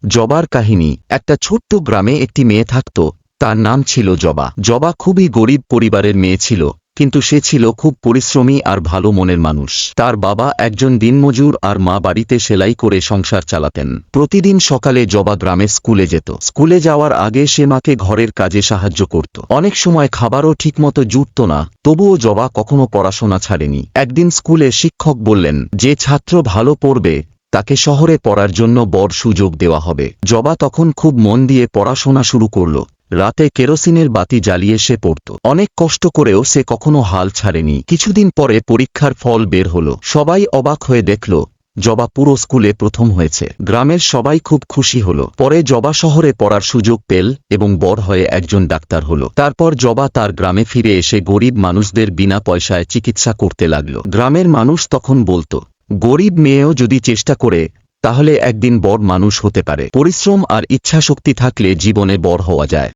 জবার কাহিনী। একটা ছোট্ট গ্রামে একটি মেয়ে থাকত, তার নাম ছিল জবা। জবা খুবই গরিব পরিবারের মেয়ে ছিল, কিন্তু সে ছিল খুব পরিশ্রমী আর ভালো মনের মানুষ। তার বাবা একজন দিনমজুর আর মা বাড়িতে সেলাই করে সংসার চালাতেন। প্রতিদিন সকালে জবা গ্রামে স্কুলে যেত। স্কুলে যাওয়ার আগে সে মাকে ঘরের কাজে সাহায্য করত। অনেক সময় খাবারও ঠিকমতো জুটত না, তবুও জবা কখনো পড়াশোনা ছাড়েনি। একদিন স্কুলে শিক্ষক বললেন, যে ছাত্র ভালো পড়বে তাকে শহরে পড়ার জন্য বড় সুযোগ দেওয়া হবে। জবা তখন খুব মন দিয়ে পড়াশোনা শুরু করল। রাতে কেরোসিনের বাতি জ্বালিয়ে সে পড়ত। অনেক কষ্ট করেও সে কখনো হাল ছাড়েনি। কিছুদিন পরে পরীক্ষার ফল বের হলো। সবাই অবাক হয়ে দেখল জবা পুরো স্কুলে প্রথম হয়েছে। গ্রামের সবাই খুব খুশি হল। পরে জবা শহরে পড়ার সুযোগ পেল এবং বড় হয়ে একজন ডাক্তার হলো। তারপর জবা তার গ্রামে ফিরে এসে গরিব মানুষদের বিনা পয়সায় চিকিৎসা করতে লাগলো। গ্রামের মানুষ তখন বলতো, গরিব মেয়েও যদি চেষ্টা করে তাহলে একদিন বড় মানুষ হতে পারে। পরিশ্রম আর ইচ্ছাশক্তি থাকলে জীবনে বড় হওয়া যায়।